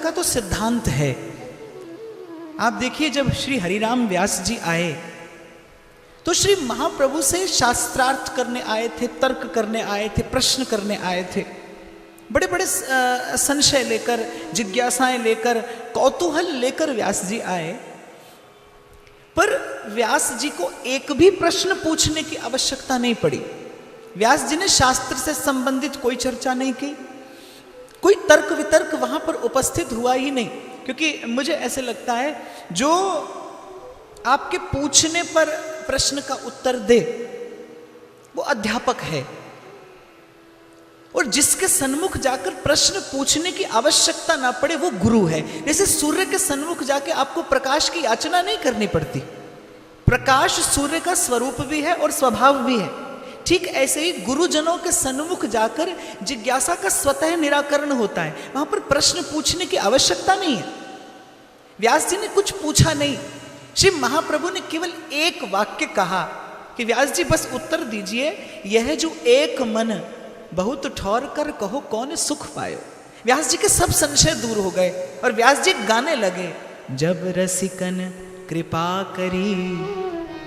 जगत का तो सिद्धांत है। आप देखिए, जब श्री हरिराम व्यास जी आए तो श्री महाप्रभु से शास्त्रार्थ करने आए थे, तर्क करने आए थे, प्रश्न करने आए थे, बड़े बड़े संशय लेकर, जिज्ञासाएं लेकर, कौतूहल लेकर व्यास जी आए। पर व्यास जी को एक भी प्रश्न पूछने की आवश्यकता नहीं पड़ी। व्यास जी ने शास्त्र से संबंधित कोई चर्चा नहीं की, कोई तर्क वितर्क वहां पर उपस्थित हुआ ही नहीं। क्योंकि मुझे ऐसे लगता है, जो आपके पूछने पर प्रश्न का उत्तर दे वो अध्यापक है, और जिसके सन्मुख जाकर प्रश्न पूछने की आवश्यकता ना पड़े वो गुरु है। जैसे सूर्य के सन्मुख जाके आपको प्रकाश की याचना नहीं करनी पड़ती, प्रकाश सूर्य का स्वरूप भी है और स्वभाव भी है। ठीक ऐसे ही गुरुजनों के सन्मुख जाकर जिज्ञासा का स्वतः निराकरण होता है, वहां पर प्रश्न पूछने की आवश्यकता नहीं है। व्यास जी ने कुछ पूछा नहीं, श्री महाप्रभु ने केवल एक वाक्य कहा कि व्यास जी बस उत्तर दीजिए, यह जो एक मन बहुत ठौर कर कहो कौन सुख पायो। व्यास जी के सब संशय दूर हो गए और व्यास जी गाने लगे, जब रसिकन कृपा करी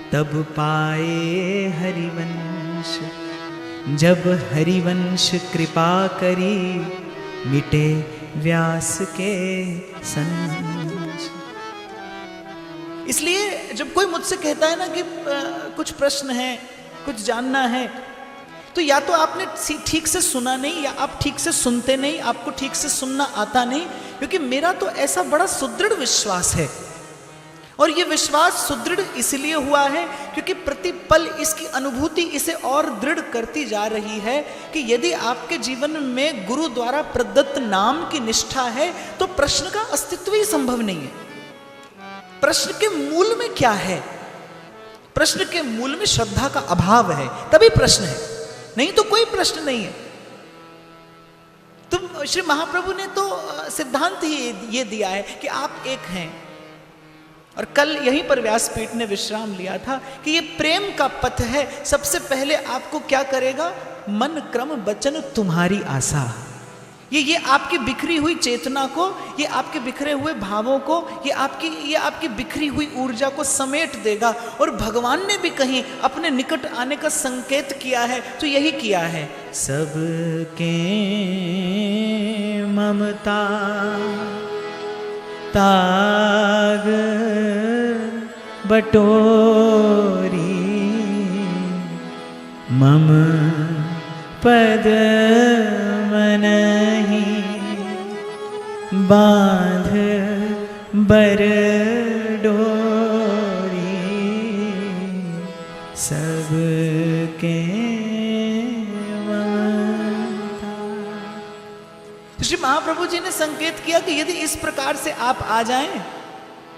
तब पाए हरिवंश, जब हरिवंश कृपा करी मिटे व्यास के संश। इसलिए जब कोई मुझसे कहता है ना कि कुछ प्रश्न है, कुछ जानना है, तो या तो आपने ठीक से सुना नहीं, या आप ठीक से सुनते नहीं, आपको ठीक से सुनना आता नहीं। क्योंकि मेरा तो ऐसा बड़ा सुदृढ़ विश्वास है, और ये विश्वास सुदृढ़ इसलिए हुआ है क्योंकि प्रतिपल इसकी अनुभूति इसे और दृढ़ करती जा रही है कि यदि आपके जीवन में गुरु द्वारा प्रदत्त नाम की निष्ठा है तो प्रश्न का अस्तित्व ही संभव नहीं है। प्रश्न के मूल में क्या है? प्रश्न के मूल में श्रद्धा का अभाव है, तभी प्रश्न है, नहीं तो कोई प्रश्न नहीं है। तो श्री महाप्रभु ने तो सिद्धांत ही ये दिया है कि आप एक हैं। और कल यहीं पर व्यासपीठ ने विश्राम लिया था कि ये प्रेम का पथ है। सबसे पहले आपको क्या करेगा? मन क्रम वचन तुम्हारी आशा। ये आपकी बिखरी हुई चेतना को, ये आपके बिखरे हुए भावों को, ये आपकी बिखरी हुई ऊर्जा को समेट देगा। और भगवान ने भी कहीं अपने निकट आने का संकेत किया है तो यही किया है, सबके ममता ताग बटोरी मम पद मनहि बांध बर डोरी सबके ममता। श्री महाप्रभु जी ने संकेत किया कि यदि इस प्रकार से आप आ जाएं,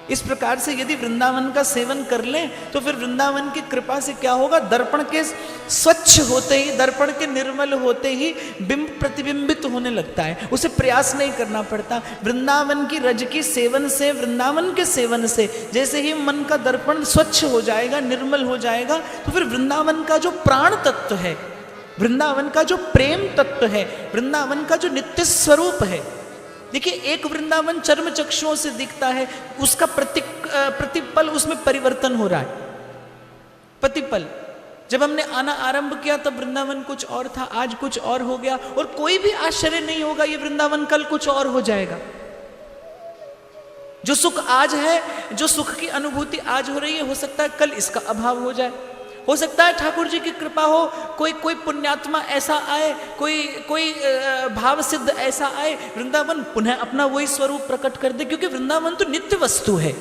इस प्रकार से यदि वृंदावन का सेवन कर लें, तो फिर वृंदावन की कृपा से क्या होगा? दर्पण के स्वच्छ होते ही, दर्पण के निर्मल होते ही बिंब प्रतिबिंबित होने लगता है, उसे प्रयास नहीं करना पड़ता। वृंदावन की रज की सेवन से, वृंदावन के सेवन से जैसे ही मन का दर्पण स्वच्छ हो जाएगा, निर्मल हो जाएगा, तो फिर वृंदावन का जो प्राण तत्व है, वृंदावन का जो प्रेम तत्व है, वृंदावन का जो नित्य स्वरूप है। देखिए, एक वृंदावन चर्म चक्षुओं से दिखता है, उसका प्रतिपल उसमें परिवर्तन हो रहा है। प्रतिपल जब हमने आना आरंभ किया तब वृंदावन कुछ और था, आज कुछ और हो गया, और कोई भी आश्चर्य नहीं होगा ये वृंदावन कल कुछ और हो जाएगा। जो सुख आज है, जो सुख की अनुभूति आज हो रही है, हो सकता है कल इसका अभाव हो जाए। हो सकता है ठाकुर जी की कृपा हो, कोई पुण्यात्मा ऐसा आए, कोई भाव सिद्ध ऐसा आए, वृंदावन पुनः अपना वही स्वरूप प्रकट कर दे। क्योंकि वृंदावन तो नित्य वस्तु है,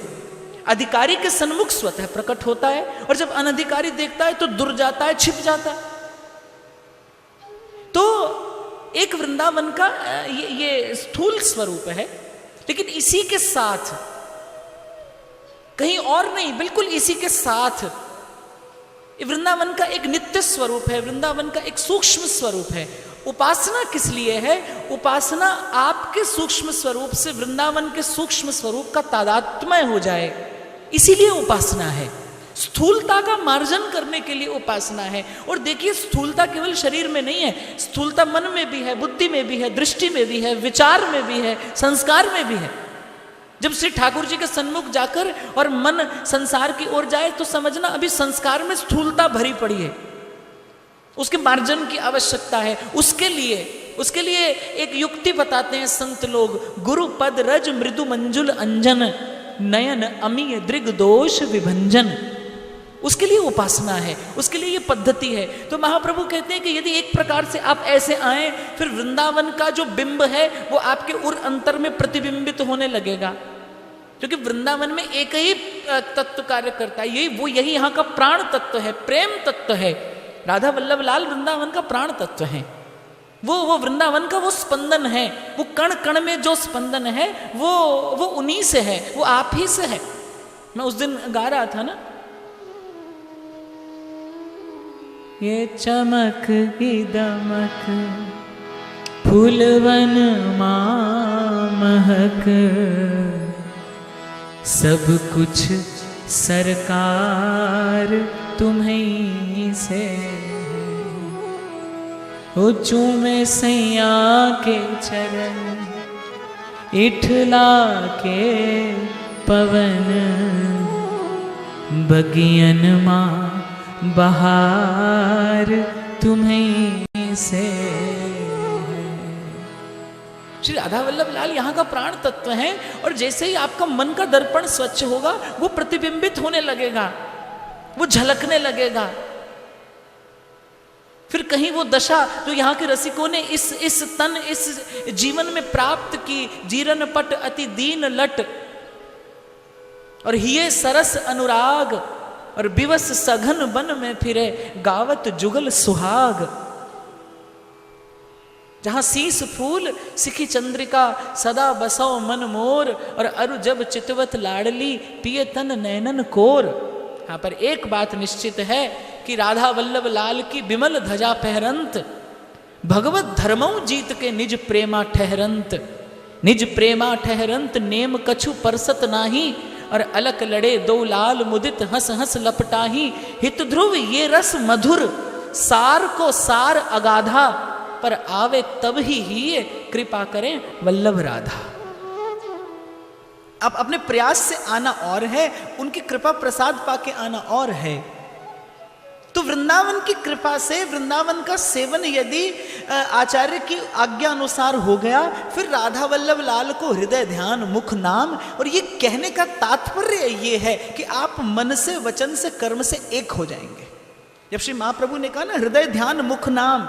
अधिकारी के सन्मुख स्वतः प्रकट होता है, और जब अनधिकारी देखता है तो दूर जाता है, छिप जाता है। तो एक वृंदावन का ये स्थूल स्वरूप है, लेकिन इसी के साथ, कहीं और नहीं, बिल्कुल इसी के साथ वृंदावन का एक नित्य स्वरूप है, वृंदावन का एक सूक्ष्म स्वरूप है। उपासना किस लिए है? उपासना आपके सूक्ष्म स्वरूप से वृंदावन के सूक्ष्म स्वरूप का तादात्म्य हो जाए, इसीलिए उपासना है। स्थूलता का मार्जन करने के लिए उपासना है। और देखिए स्थूलता केवल शरीर में नहीं है, स्थूलता मन में भी है, बुद्धि में भी है, दृष्टि में भी है, विचार में भी है, संस्कार में भी है। जब श्री ठाकुर जी के सन्मुख जाकर और मन संसार की ओर जाए तो समझना अभी संस्कार में स्थूलता भरी पड़ी है, उसके मार्जन की आवश्यकता है। उसके लिए एक युक्ति बताते हैं संत लोग, गुरु पद रज मृदु मंजुल अंजन नयन अमीय दृग दोष विभंजन। उसके लिए उपासना है, उसके लिए ये पद्धति है। तो महाप्रभु कहते हैं कि यदि एक प्रकार से आप ऐसे आए, फिर वृंदावन का जो बिंब है वो आपके उर अंतर में प्रतिबिंबित होने लगेगा, क्योंकि वृंदावन में एक ही तत्व कार्य करता है, यही यहाँ का प्राण तत्व है, प्रेम तत्व है। राधा वल्लभ लाल वृंदावन का प्राण तत्व है, वो वृंदावन का वो स्पंदन है, वो कण कण में जो स्पंदन है वो उन्हीं से है, वो आप ही से है। मैं उस दिन गा रहा था ना, ये चमक की दमक फूलवन महक, सब कुछ सरकार तुम्हीं से, ओ चूमे सैया के चरण इठला के पवन, बगियन माँ बहार तुम्हीं से। श्री राधा वल्लभ लाल यहाँ का प्राण तत्व है, और जैसे ही आपका मन का दर्पण स्वच्छ होगा वो प्रतिबिंबित होने लगेगा, वो झलकने लगेगा। फिर कहीं वो दशा जो यहाँ के रसिकों ने इस तन इस जीवन में प्राप्त की, जीरन पट अति दीन लट और हिये सरस अनुराग और बिवस सघन बन में फिरे गावत जुगल सुहाग। जहां शीस फूल सिखी चंद्रिका सदा बसो मन मोर, और अरु जब चितवत लाडली पिए तन नैनन कोर। यहाँ पर एक बात निश्चित है कि राधा वल्लभ लाल की विमल ध्वजा फहरंत, भगवत धर्मों जीत के निज प्रेमा ठहरंत, निज प्रेमा ठहरंत नेम कछु परसत नाही, और अलक लड़े दो लाल मुदित हंस हंस लपटाही। हित ध्रुव ये रस मधुर सार को सार अगाधा, पर आवे तब ही कृपा करें वल्लभ राधा। अब अपने प्रयास से आना और है, उनकी कृपा प्रसाद पाके आना और है। तो वृंदावन की कृपा से वृंदावन का सेवन यदि आचार्य की आज्ञा अनुसार हो गया, फिर राधा वल्लभ लाल को हृदय ध्यान मुख नाम। और ये कहने का तात्पर्य ये है कि आप मन से वचन से कर्म से एक हो जाएंगे। जब श्री महाप्रभु ने कहा ना हृदय ध्यान मुख नाम,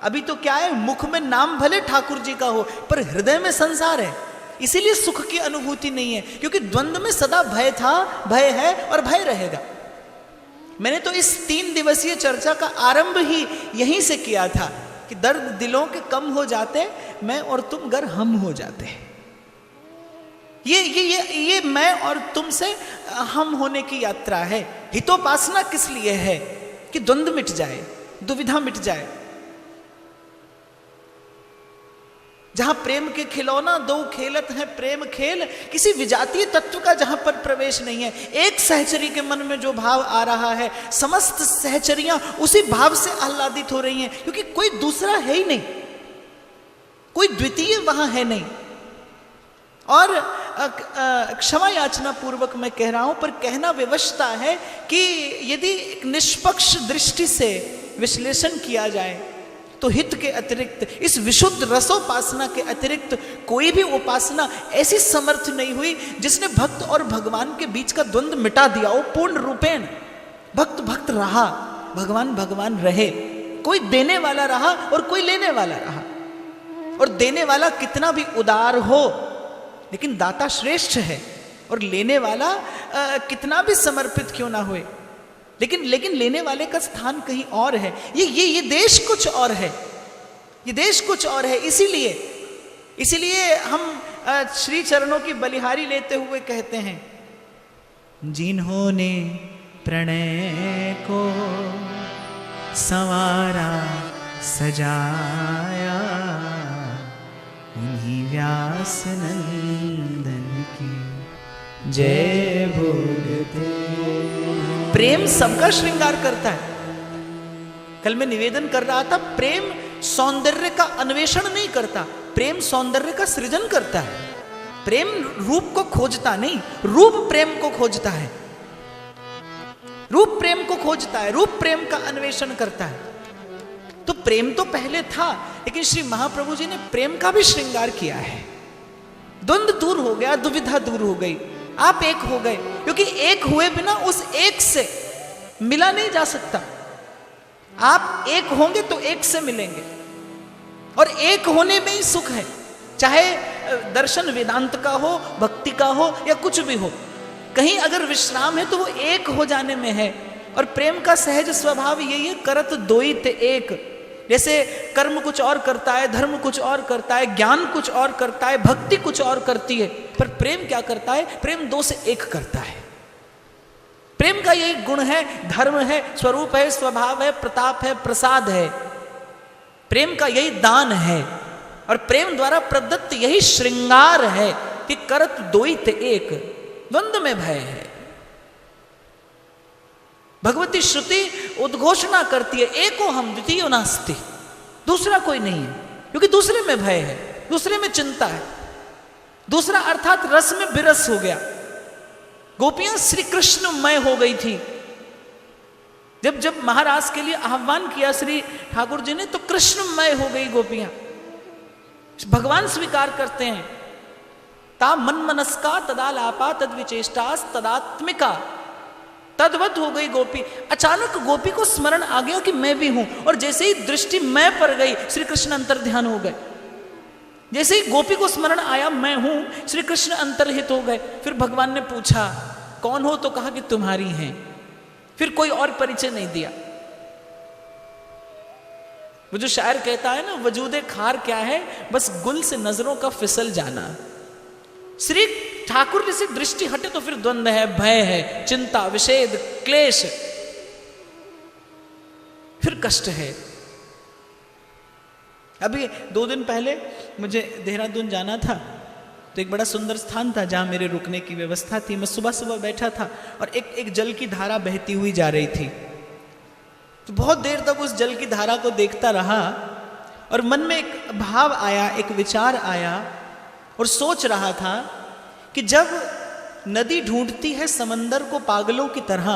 अभी तो क्या है, मुख में नाम भले ठाकुर जी का हो पर हृदय में संसार है, इसीलिए सुख की अनुभूति नहीं है, क्योंकि द्वंद्व में सदा भय था, भय है और भय रहेगा। मैंने तो इस 3 दिवसीय चर्चा का आरंभ ही यहीं से किया था कि दर्द दिलों के कम हो जाते, मैं और तुम गर हम हो जाते। ये मैं और तुम से हम होने की यात्रा है। हितोपासना किस लिए है? कि द्वंद्व मिट जाए, दुविधा मिट जाए। जहां प्रेम के खिलौना दो खेलत है प्रेम खेल, किसी विजातीय तत्व का जहां पर प्रवेश नहीं है। एक सहचरी के मन में जो भाव आ रहा है, समस्त सहचरियां उसी भाव से आह्लादित हो रही हैं, क्योंकि कोई दूसरा है ही नहीं, कोई द्वितीय वहां है नहीं। और क्षमा याचना पूर्वक मैं कह रहा हूं, पर कहना विवशता है कि यदि एक निष्पक्ष दृष्टि से विश्लेषण किया जाए तो हित के अतिरिक्त, इस विशुद्ध रसोपासना के अतिरिक्त कोई भी उपासना ऐसी समर्थ नहीं हुई जिसने भक्त और भगवान के बीच का द्वंद्व मिटा दिया हो पूर्ण रूपेण। भक्त भक्त रहा, भगवान भगवान रहे, कोई देने वाला रहा और कोई लेने वाला रहा। और देने वाला कितना भी उदार हो, लेकिन दाता श्रेष्ठ है, और लेने वाला कितना भी समर्पित क्यों ना हुए, लेकिन लेने वाले का स्थान कहीं और है। ये देश कुछ और है, ये देश कुछ और है। इसीलिए हम श्री चरणों की बलिहारी लेते हुए कहते हैं, जिन्होंने प्रणय को संवारा सजाया, उन्हीं व्यास नंदन की जय बोलते। प्रेम सबका श्रृंगार करता है। कल मैं निवेदन कर रहा था, प्रेम सौंदर्य का अन्वेषण नहीं करता, प्रेम सौंदर्य का सृजन करता है। प्रेम रूप को खोजता नहीं, रूप प्रेम को खोजता है। रूप प्रेम को खोजता है, रूप प्रेम का अन्वेषण करता है। तो प्रेम तो पहले था, लेकिन श्री महाप्रभु जी ने प्रेम का भी श्रृंगार किया है। द्वंद्व दूर हो गया, दुविधा दूर हो गई, आप एक हो गए। क्योंकि एक हुए बिना उस एक से मिला नहीं जा सकता। आप एक होंगे तो एक से मिलेंगे, और एक होने में ही सुख है। चाहे दर्शन वेदांत का हो, भक्ति का हो, या कुछ भी हो, कहीं अगर विश्राम है तो वो एक हो जाने में है। और प्रेम का सहज स्वभाव यही है, करत दोई ते एक। जैसे कर्म कुछ और करता है, धर्म कुछ और करता है, ज्ञान कुछ और करता है, भक्ति कुछ और करती है, पर प्रेम क्या करता है? प्रेम दो से एक करता है। प्रेम का यही गुण है, धर्म है, स्वरूप है, स्वभाव है, प्रताप है, प्रसाद है। प्रेम का यही दान है, और प्रेम द्वारा प्रदत्त यही श्रृंगार है कि करत दोई ते एक, द्वंद्व में भय है। भगवती श्रुति उद्घोषणा करती है, एको हम द्वितीयो नास्ति, दूसरा कोई नहीं है। क्योंकि दूसरे में भय है, दूसरे में चिंता है, दूसरा अर्थात रस में विरस हो गया। गोपियां श्री कृष्णमय हो गई थी। जब जब महाराज के लिए आह्वान किया श्री ठाकुर जी ने, तो कृष्णमय हो गई गोपियां। भगवान स्वीकार करते हैं, ता मन मनस्का तदा लापा तद विचेष्टास तदात्मिका, तद्वत हो गई गोपी। अचानक गोपी को स्मरण आ गया कि मैं भी हूं, और जैसे ही दृष्टि मैं पर गई, श्री कृष्ण अंतर ध्यान हो गए। जैसे ही गोपी को स्मरण आया मैं हूं, श्री कृष्ण अंतर्हित हो गए। फिर भगवान ने पूछा कौन हो, तो कहा कि तुम्हारी हैं। फिर कोई और परिचय नहीं दिया। वो जो शायर कहता है ना, वजूदे खार क्या है, बस गुल से नजरों का फिसल जाना। श्री ठाकुर जी से दृष्टि हटे तो फिर द्वंद्व है, भय है, चिंता, विषेद, क्लेश, फिर कष्ट है। अभी 2 दिन पहले मुझे देहरादून जाना था, तो एक बड़ा सुंदर स्थान था जहां मेरे रुकने की व्यवस्था थी। मैं सुबह सुबह बैठा था और एक जल की धारा बहती हुई जा रही थी। तो बहुत देर तक उस जल की धारा को देखता रहा, और मन में एक भाव आया, एक विचार आया, और सोच रहा था कि जब नदी ढूंढती है समंदर को पागलों की तरह,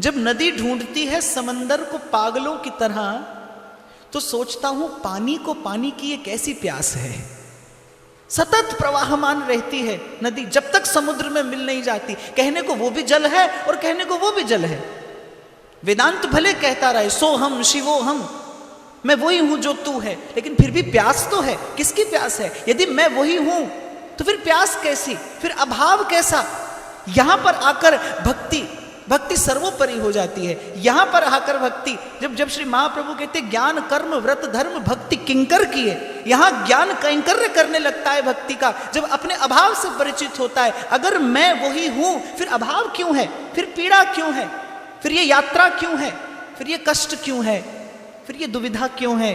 जब नदी ढूंढती है समंदर को पागलों की तरह, तो सोचता हूं पानी को पानी की ये कैसी प्यास है। सतत प्रवाहमान रहती है नदी, जब तक समुद्र में मिल नहीं जाती। कहने को वो भी जल है और कहने को वो भी जल है। वेदांत भले कहता रहे सो हम शिवो हम, मैं वही हूं जो तू है, लेकिन फिर भी प्यास तो है। किसकी प्यास है? यदि मैं वही हूं तो फिर प्यास कैसी, फिर अभाव कैसा? यहां पर आकर भक्ति सर्वोपरि हो जाती है। यहां पर आकर भक्ति, जब श्री महाप्रभु कहते ज्ञान कर्म व्रत धर्म भक्ति किंकर किए, यहां ज्ञान कैंकर्य करने लगता है भक्ति का, जब अपने अभाव से परिचित होता है। अगर मैं वही हूं, फिर अभाव क्यों है, फिर पीड़ा क्यों है, फिर ये यात्रा क्यों है, फिर ये कष्ट क्यों है, फिर ये दुविधा क्यों है,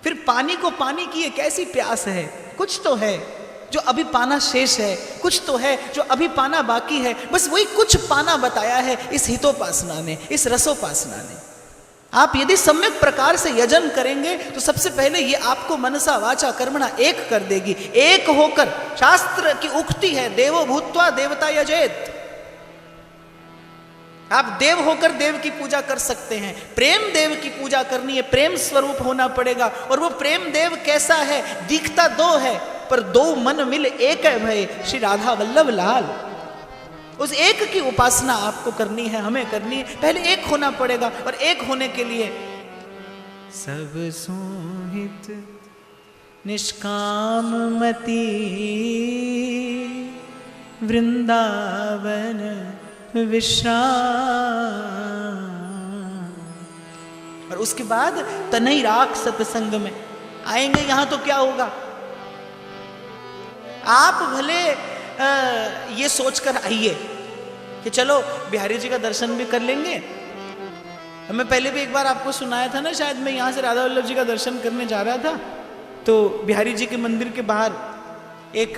फिर पानी को पानी की ये कैसी प्यास है? कुछ तो है जो अभी पाना शेष है, कुछ तो है जो अभी पाना बाकी है। बस वही कुछ पाना बताया है इस हितोपासना ने, इस रसोपासना ने। आप यदि सम्यक प्रकार से यजन करेंगे तो सबसे पहले ये आपको मनसा वाचा कर्मणा एक कर देगी। एक होकर, शास्त्र की उक्ति है देवो भूत्वा देवता यजेत। आप देव होकर देव की पूजा कर सकते हैं। प्रेम देव की पूजा करनी है, प्रेम स्वरूप होना पड़ेगा। और वो प्रेम देव कैसा है? दिखता दो है पर दो मन मिल एक है भय, श्री राधा वल्लभ लाल। उस एक की उपासना आपको करनी है, हमें करनी है। पहले एक होना पड़ेगा, और एक होने के लिए सब सोहित निष्काम मति वृंदावन विश्राम। और उसके बाद तनई राख सत्संग में आएंगे। यहां तो क्या होगा? आप भले ये सोचकर आइए कि चलो बिहारी जी का दर्शन भी कर लेंगे। मैं पहले भी एक बार आपको सुनाया था ना, शायद मैं यहां से राधा वल्लभ जी का दर्शन करने जा रहा था, तो बिहारी जी के मंदिर के बाहर एक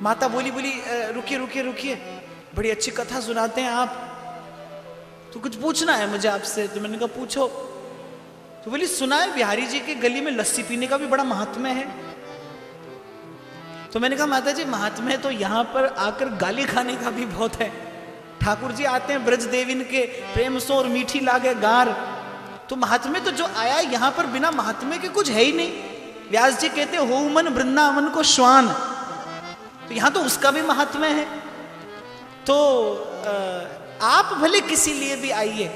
माता बोली रुकिए रुकिए रुकिए, बड़ी अच्छी कथा सुनाते हैं आप, तो कुछ पूछना है मुझे आपसे। तो मैंने कहा पूछो। तो बोली सुना है बिहारी जी की गली में लस्सी पीने का भी बड़ा महात्म्य है। तो मैंने कहा माता जी महात्म्य है तो यहाँ पर आकर गाली खाने का भी बहुत है। ठाकुर जी आते हैं ब्रज देविन के प्रेम सो और मीठी लागे गार, तो महात्म्य तो जो आया यहाँ पर बिना महात्म्य के कुछ है ही नहीं। व्यास जी कहते हैं हो मन वृंदावन को श्वान, तो यहाँ तो उसका भी महात्म्य है। तो आप भले किसी लिए भी आइए,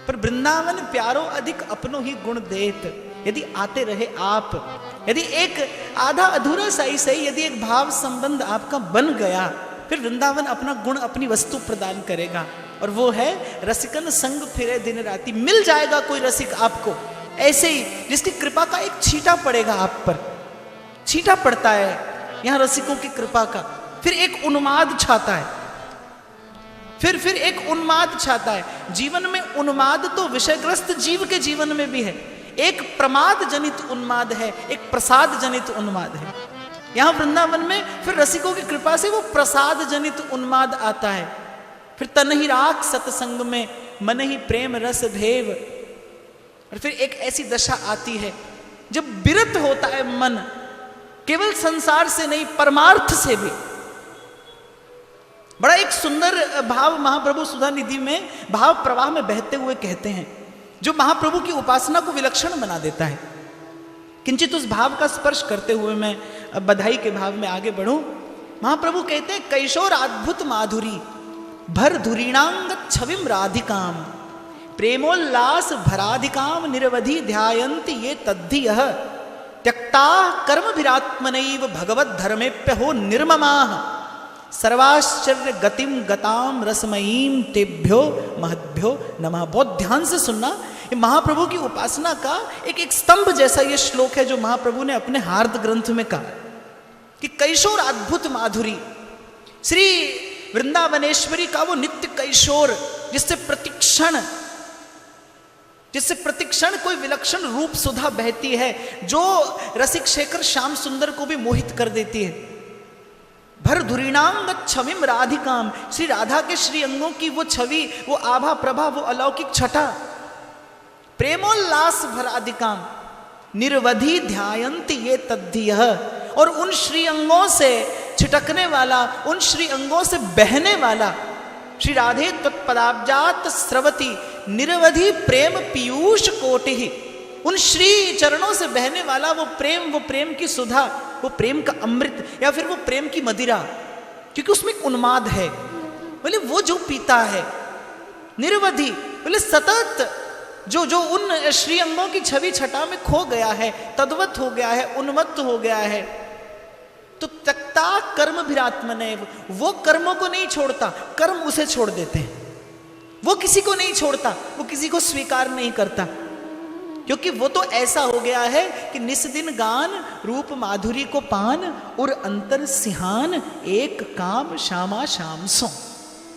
पर वृंदावन प्यारो अधिक अपनो ही गुण देत। यदि आते रहे आप, यदि एक आधा अधूरा सही सही यदि एक भाव संबंध आपका बन गया, फिर वृंदावन अपना गुण अपनी वस्तु प्रदान करेगा, और वो है रसिकन संग फिरे दिन राती। मिल जाएगा कोई रसिक आपको ऐसे ही जिसकी कृपा का एक छींटा पड़ेगा आप पर। छींटा पड़ता है यहाँ रसिकों की कृपा का, फिर एक उन्माद छाता है, फिर एक उन्माद छाता है। जीवन में उन्माद तो विषयग्रस्त जीव के जीवन में भी है। एक प्रमाद जनित उन्माद है, एक प्रसाद जनित उन्माद है। यहाँ वृंदावन में फिर रसिकों की कृपा से वो प्रसाद जनित उन्माद आता है। फिर तन ही राख सत्संग में मन ही प्रेम रस भेव, और फिर एक ऐसी दशा आती है जब विरत होता है मन, केवल संसार से नहीं परमार्थ से भी। बड़ा एक सुंदर भाव महाप्रभु सुधा निधि में भाव प्रवाह में बहते हुए कहते हैं, जो महाप्रभु की उपासना को विलक्षण बना देता है। किंचित उस भाव का स्पर्श करते हुए मैं बधाई के भाव में आगे बढ़ूं। महाप्रभु कहते हैं कैशोर अद्भुत माधुरी भर धुरीणांग छविम राधिकाम प्रेमोल्लास भराधिकाम निरवधि ध्यायन्ति ये तद्धि यह त्यक्ता कर्म विरात्मनैव भगवत धर्मेप्य हो निर्ममाः सर्वाश्चर्य गतिम गताम रसमयीम तेभ्यो महद्भ्यो नमः। बहुत ध्यान से सुनना, ये महाप्रभु की उपासना का एक स्तंभ जैसा ये श्लोक है जो महाप्रभु ने अपने हार्द ग्रंथ में कहा कि कैशोर अद्भुत माधुरी, श्री वृंदावनेश्वरी का वो नित्य कैशोर जिससे प्रतिक्षण कोई विलक्षण रूप सुधा बहती है, जो रसिक शेखर श्याम सुंदर को भी मोहित कर देती है। भर धुरीणांग छविम राधिकाम, श्री राधा के श्री अंगों की वो छवि, वो आभा प्रभा, वो अलौकिक छटा। प्रेमोल्लास भराधिकाम निर्वधि ध्यायन्ति ये तद्धियः, और उन श्री अंगों से छिटकने वाला, उन श्री अंगों से बहने वाला श्री राधे तत्पदाब्जात स्रवती निरवधि प्रेम पीयूष कोटि। उन श्री चरणों से बहने वाला वो प्रेम की सुधा, वो प्रेम का अमृत, या फिर वो प्रेम की मदिरा, क्योंकि उसमें एक उन्माद है। बोले वो जो पीता है निरवधि, बोले सतत, जो उन श्री अंगों की छवि छटा में खो गया है, तद्वत हो गया है, उन्मत्त हो गया है, तो त्यक्ता कर्म विरात्मनैव, वो कर्मों को नहीं छोड़ता, कर्म उसे छोड़ देते हैं। वो किसी को नहीं छोड़ता, वो किसी को स्वीकार नहीं करता, क्योंकि वो तो ऐसा हो गया है कि निस्दिन गान रूप माधुरी को पान और अंतर सिहान एक काम श्यामा श्याम सो।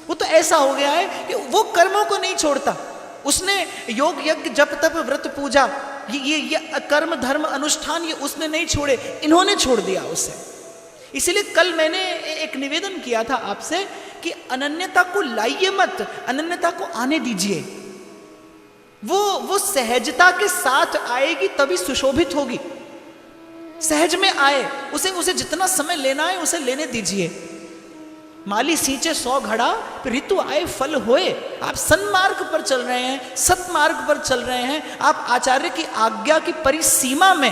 वो तो ऐसा हो गया है कि वो कर्मों को नहीं छोड़ता। उसने योग यज्ञ जप तप व्रत पूजा ये कर्म धर्म अनुष्ठान ये उसने नहीं छोड़े, इन्होंने छोड़ दिया उसे। इसीलिए कल मैंने एक निवेदन किया था आपसे कि अनन्यता को लाइए मत, अनन्यता को आने दीजिए। वो सहजता के साथ आएगी तभी सुशोभित होगी। सहज में आए, उसे जितना समय लेना है उसे लेने दीजिए। माली सींचे 100 घड़ा, फिर ऋतु आए फल होए। आप सन्मार्ग पर चल रहे हैं, सतमार्ग पर चल रहे हैं, आप आचार्य की आज्ञा की परिसीमा में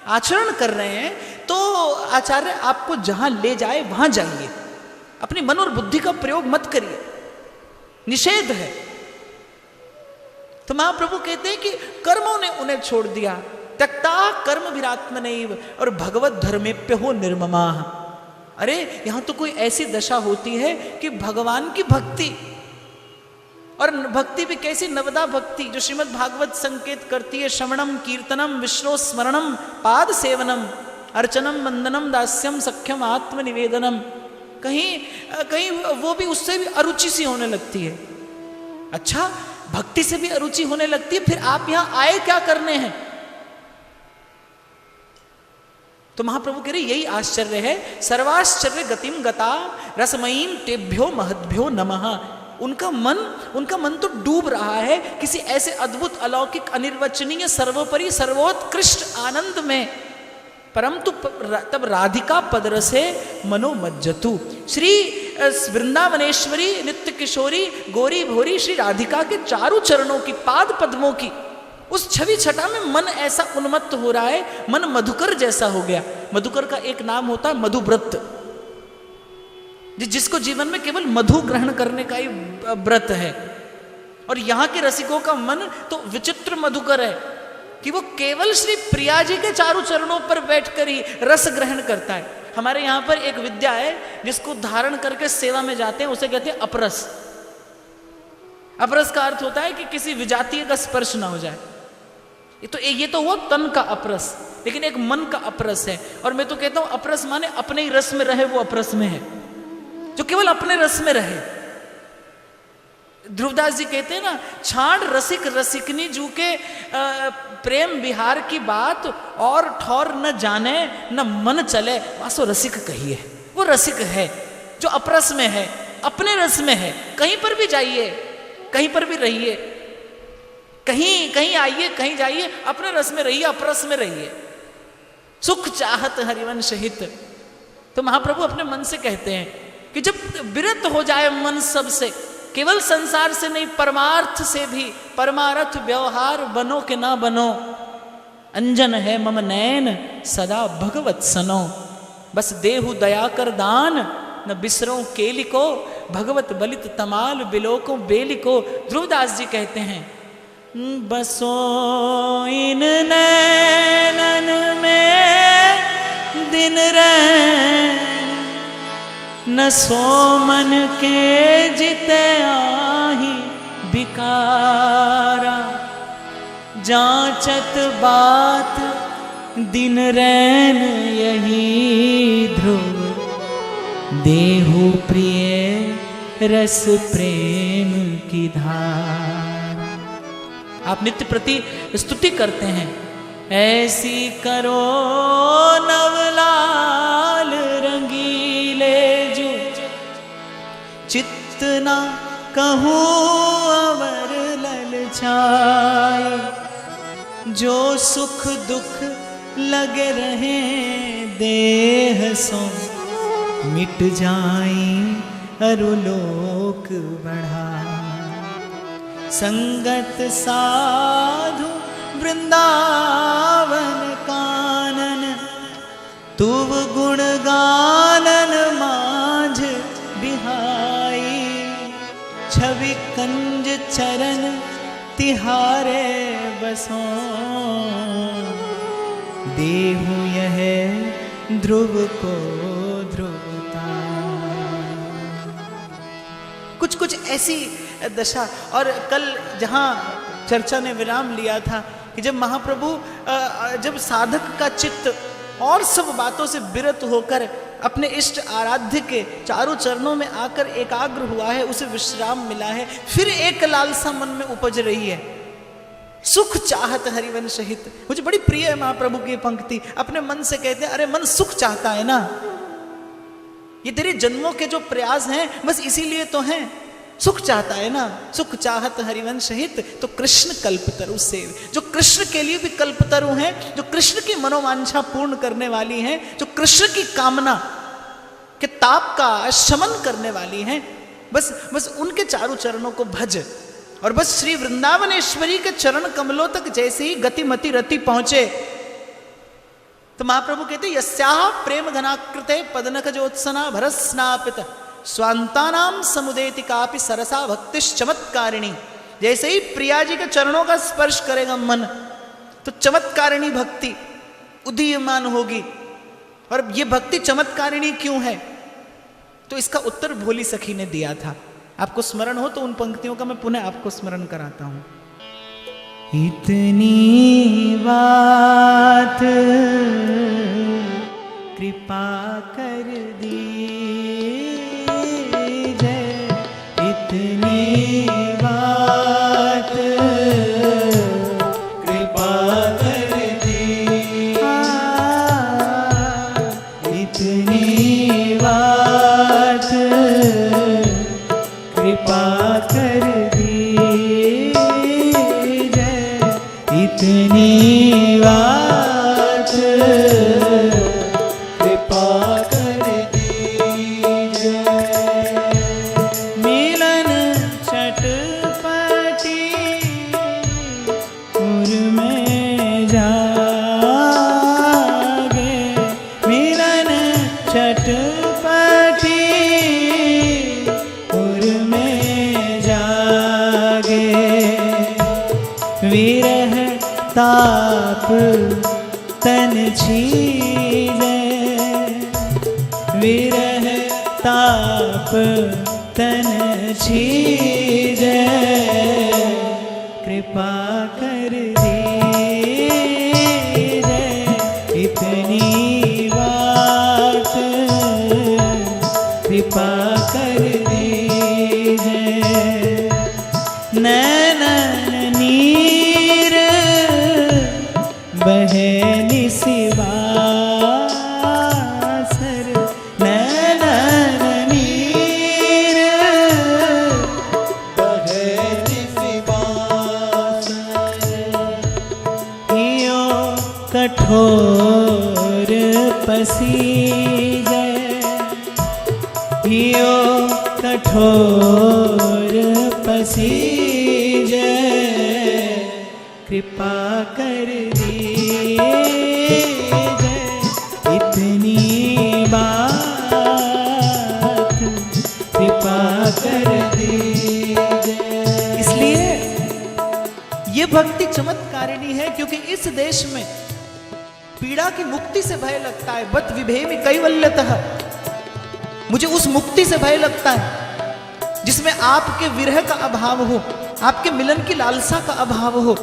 आचरण कर रहे हैं, तो आचार्य आपको जहां ले जाए वहां जाइए। अपनी मन और बुद्धि का प्रयोग मत करिए, निषेध है। तो महाप्रभु कहते हैं कि कर्मों ने उन्हें छोड़ दिया। त्यक्ता कर्म विरात्मनैव और भगवत धर्मेप्य हो निर्ममाः। अरे यहां तो कोई ऐसी दशा होती है कि भगवान की भक्ति, और भक्ति भी कैसी, नवदा भक्ति, जो श्रीमद् भागवत संकेत करती है। श्रवणम कीर्तनम विष्णु स्मरणम पाद सेवनम अर्चनम वंदनम दास्यम सख्यम आत्मनिवेदनम। कहीं वो भी उससे भी अरुचि सी होने लगती है। अच्छा, भक्ति से भी अरुचि होने लगती है, फिर आप यहां आए क्या करने हैं? तो महाप्रभु कह रहे यही आश्चर्य है। सर्वाश्चर्य गतिम गता रसमयीम तेभ्यो महद्भ्यो नमः। उनका मन तो डूब रहा है किसी ऐसे अद्भुत अलौकिक अनिर्वचनीय सर्वोपरि सर्वोत्कृष्ट आनंद में। परंतु तब राधिका पदरसे मनोमज्जतु। श्री वृंदावनेश्वरी नित्य किशोरी गौरी भोरी श्री राधिका के चारों चरणों की पाद पद्मों की उस छवि छटा में मन ऐसा उन्मत्त हो रहा है, मन मधुकर जैसा हो गया। मधुकर का एक नाम होता है मधुव्रत, जिसको जीवन में केवल मधु ग्रहण करने का ही व्रत है। और यहाँ के रसिकों का मन तो विचित्र मधुकर है कि वो केवल श्री प्रिया जी के चारों चरणों पर बैठकर ही रस ग्रहण करता है। हमारे यहाँ पर एक विद्या है जिसको धारण करके सेवा में जाते हैं, उसे कहते हैं अपरस। अपरस का अर्थ होता है कि किसी विजातीय का स्पर्श ना हो जाए। ये तो हुआ तन का अपरस, लेकिन एक मन का अपरस है। और मैं तो कहता हूं अपरस माने अपने ही रस में रहे, वो अपरस में है जो केवल अपने रस में रहे। ध्रुवदास जी कहते हैं ना, छाड़ रसिक रसिकनी जू के प्रेम विहार की बात और ठौर न जाने न मन चले, वासो रसिक कहिए। वो रसिक है जो अपरस में है, अपने रस में है। कहीं पर भी जाइए, कहीं पर भी रहिए, कहीं आइए, कहीं जाइए, अपने रस में रहिए, अपरस में रहिए। सुख चाहत हरिवंश हित। तो महाप्रभु अपने मन से कहते हैं कि जब विरत हो जाए मन सबसे, केवल संसार से नहीं परमार्थ से भी, परमार्थ व्यवहार बनो के ना बनो, अंजन है मम नैन सदा भगवत सनो। बस देहु दया कर दान न बिसरो केलिको, भगवत बलित तमाल बिलोको बेलिको। ध्रुवदास जी कहते हैं बसो इन नैनन में दिन रैन, न सो मन के जिते आही बिकारा। जांचत बात दिन रैन यही ध्रुव, देहु प्रिय रस प्रेम की धार। आप नित्य प्रति स्तुति करते हैं, ऐसी करो नवलाल रंगीले जो, चित्त ना कहूँ अवर ललचाए। जो सुख दुख लगे रहे देह सो, मिट जाई अरुलोक बढ़ा। संगत साधु वृंदावन कानन, तुव गुण गानन माझ बिहाई। छवि कंज चरण तिहारे बसों, देहु यह ध्रुव को ध्रुवता। कुछ ऐसी दशा। और कल जहाँ चर्चा ने विराम लिया था कि जब महाप्रभु जब साधक का चित्त और सब बातों से विरत होकर अपने इष्ट आराध्य के चारों चरणों में आकर एकाग्र हुआ है, उसे विश्राम मिला है, फिर एक लालसा मन में उपज रही है, सुख चाहत हरिवंश हित। मुझे बड़ी प्रिय है महाप्रभु की पंक्ति। अपने मन से कहते हैं, अरे मन सुख चाहता है ना, ये तेरे जन्मों के जो प्रयास हैं बस इसीलिए तो हैं, सुख चाहता है ना। सुख चाहत हरिवंश हित, तो कृष्ण कल्पतरु से, जो कृष्ण के लिए भी कल्पतरु हैं, जो कृष्ण की मनोवांछा पूर्ण करने वाली हैं, जो कृष्ण की कामना के ताप का शमन करने वाली हैं, बस उनके चारों चरणों को भज। और बस श्री वृंदावनेश्वरी के चरण कमलों तक जैसे ही गतिमति रति पहुंचे, तो महाप्रभु कहते यस्याः प्रेम घनाकृते पदनक जोत्सना भरस्नापित स्वांतानाम समुदेति कापि सरसा भक्ति चमत्कारिणी। जैसे ही प्रिया जी के चरणों का स्पर्श करेगा मन, तो चमत्कारिणी भक्ति उदीयमान होगी। और ये भक्ति चमत्कारिणी क्यों है, तो इसका उत्तर भोली सखी ने दिया था। आपको स्मरण हो तो उन पंक्तियों का मैं पुनः आपको स्मरण कराता हूं। इतनी बात कृपा कर दीजिए, इतनी बात कृपा कर दीजिए, इतनी बात कृपा कर दीजिए, इतनी बात कृपा कर दीजिए। मिलन चटपटी उर में जागे, मिलन चटपटी उर में जागे। विरह ताप तन छीले, विरह ताप तन छीले, कृपा कर दीजिए, इतनी बात कृपा कर दीजिए। नैनन नीर बहे निसिवासर, नैनन नीर बहे निसिवासर। हियो कठोर पसीजे, हियो कठोर पसीजे, कृपा कर दीजिए, इतनी बात कृपा कर दीजिए। इसलिए ये भक्ति चमत्कारिणी है, क्योंकि इस देश में पीड़ा की मुक्ति से भय लगता है। बत विभेमि कैवल्यतः, मुझे उस मुक्ति से भय लगता है जिसमें आपके विरह का अभाव हो, आपके मिलन की लालसा का अभाव हो।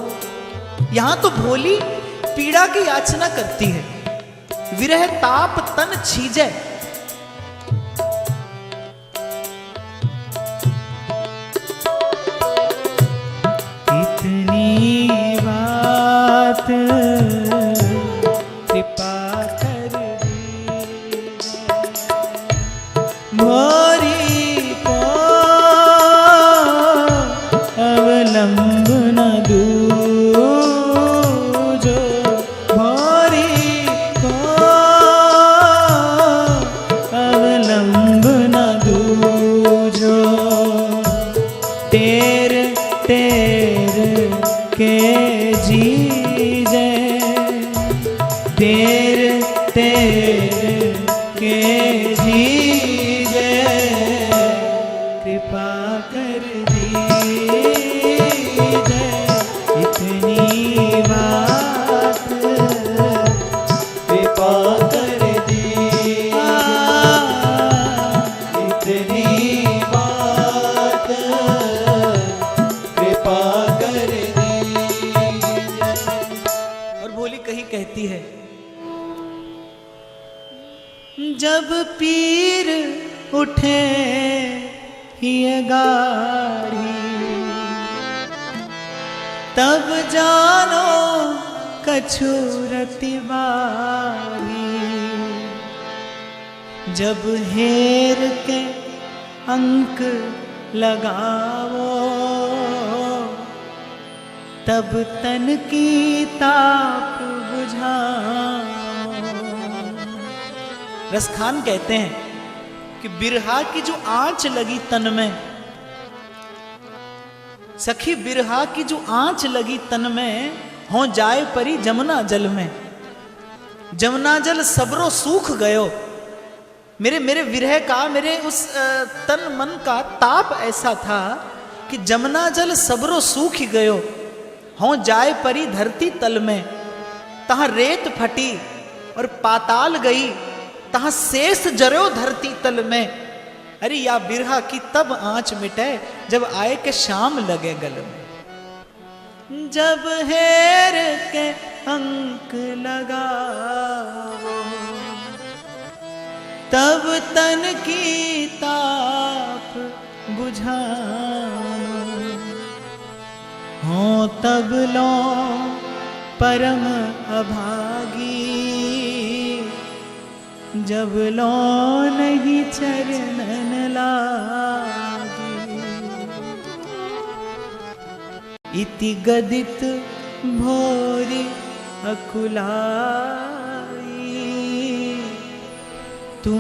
यहां तो भोली पीड़ा की याचना करती है, विरह ताप तन छीजे। इतनी बात कृपा कर दीजिए, मोरी को अवलंब न दूजो, मोरी को अवलंब न दूजो। तेर तेर के जीजे, तेर तेर के जीजे, कृपा कर दीजिए, इतनी बात कृपा कर दीजिए, इतनी बात कृपा कर दीजिए। और भोली कहीं कहती है, जब पीर उठे ये गाड़ी, तब जानो कछु रति बारी। जब हेर के अंक लगाओ, तब तन की ताप बुझाओ। रसखान कहते हैं कि बिरहा की जो आंच लगी तन में, सखी बिरहा की जो आंच लगी तन में, हो जाए परी जमुना जल में। जमुना जल सबरो सूख गयो, मेरे विरह का, मेरे उस तन मन का ताप ऐसा था कि जमुना जल सबरो सूख गयो। हो जाए परी धरती तल में, तहां रेत फटी और पाताल गई, तहां शेष जरो धरती तल में। अरे या बिरहा की तब आंच मिटे, जब आए के शाम लगे गल में। जब हेर के अंक लगाओ, तब तन की ताप बुझाओ। हो तब लो परम अभागी, जब लो नहीं चरणन लागी। इति गदित भोरी अकुला